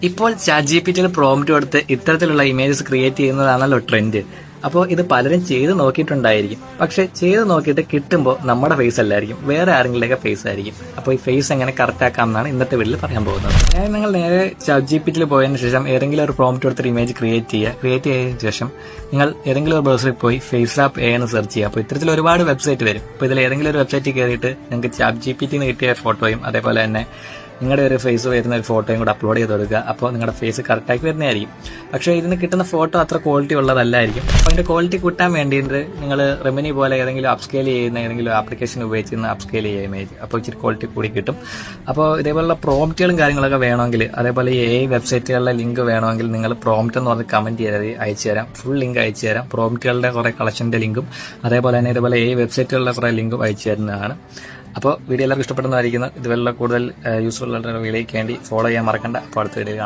ഇപ്പോൾ ChatGPT prompt കൊടുത്ത് ഇത്തരത്തിലുള്ള ഇമേജസ് ക്രിയേറ്റ് ചെയ്യുന്നതാണല്ലോ ട്രെൻഡ്. അപ്പോൾ ഇത് പലരും ചെയ്ത് നോക്കിയിട്ടുണ്ടായിരിക്കും. പക്ഷെ ചെയ്ത് നോക്കിയിട്ട് കിട്ടുമ്പോൾ നമ്മുടെ ഫേസ് അല്ലായിരിക്കും, വേറെ ആരെങ്കിലുമൊക്കെ ഫേസ് ആയിരിക്കും. അപ്പോൾ ഈ ഫേസ് എങ്ങനെ കറക്റ്റ് ആക്കാം എന്നാണ് ഇന്നത്തെ വീഡിയോയിൽ പറയാൻ പോകുന്നത്. നിങ്ങൾ നേരെ ChatGPT പോയതിനു ശേഷം ഏതെങ്കിലും ഒരു പ്രോംപ്റ്റ് കൊടുത്തൊരു ഇമേജ് ക്രിയേറ്റ് ചെയ്തതിനു ശേഷം നിങ്ങൾ ഏതെങ്കിലും ഒരു ബ്രൗസറിൽ പോയി ഫേസ് ആപ്പ് എന്ന് സെർച്ച് ചെയ്യുക. അപ്പോൾ ഇത്തരത്തിൽ ഒരുപാട് വെബ്സൈറ്റ് വരും. അപ്പോൾ ഇതിൽ ഏതെങ്കിലും ഒരു വെബ്സൈറ്റിൽ കയറിയിട്ട് നിങ്ങൾക്ക് ChatGPT കിട്ടിയ ഫോട്ടോയും അതേപോലെ തന്നെ നിങ്ങളുടെ ഒരു ഫേസ് വരുന്ന ഒരു ഫോട്ടോയും കൂടെ അപ്ലോഡ് ചെയ്ത് കൊടുക്കുക. അപ്പോൾ നിങ്ങളുടെ ഫേസ് കറക്റ്റാക്കി വരുന്നതായിരിക്കും. പക്ഷേ ഇതിന് കിട്ടുന്ന ഫോട്ടോ അത്ര ക്വാളിറ്റി ഉള്ളതല്ലായിരിക്കും. അപ്പോൾ അതിന്റെ ക്വാളിറ്റി കൂട്ടാൻ വേണ്ടിയിട്ട് നിങ്ങൾ റെമിനി പോലെ ഏതെങ്കിലും അപ്സ്കെയിൽ ചെയ്യുന്ന ഏതെങ്കിലും ആപ്ലിക്കേഷൻ ഉപയോഗിച്ച് അപ്സ്കെയിൽ ചെയ്യുക ഇമേജ്. അപ്പോൾ ഇച്ചിരി ക്വാളിറ്റി കൂടി കിട്ടും. അപ്പോൾ ഇതേപോലുള്ള പ്രോംപ്റ്റുകളും കാര്യങ്ങളൊക്കെ വേണമെങ്കിൽ, അതേപോലെ ഈ വെബ്സൈറ്റുകളിലെ ലിങ്ക് വേണമെങ്കിൽ നിങ്ങൾ പ്രോംപ്റ്റ് എന്ന് പറഞ്ഞ് കമന്റ് ചെയ്ത് അയച്ചു തരാം. ഫുൾ ലിങ്ക് അയച്ചു തരാം. പ്രോംപ്റ്റുകളുടെ കുറെ കളക്ഷന്റെ ലിങ്കും അതേപോലെ തന്നെ ഇതേപോലെ ഈ വെബ്സൈറ്റുകളിലെ കുറെ ലിങ്കും അയച്ചു തരുന്നതാണ്. അപ്പോൾ വീഡിയോ എല്ലാവർക്കും ഇഷ്ടപ്പെടുന്നതായിരിക്കുന്നു. ഇതുപോലുള്ള കൂടുതൽ യൂസ്ഫുൾ ആയിട്ടുള്ള വീഡിയോയ്ക്ക് വേണ്ടി ഫോളോ ചെയ്യാൻ മറക്കണ്ട. അപ്പോൾ അടുത്ത വീഡിയോ കാണാം.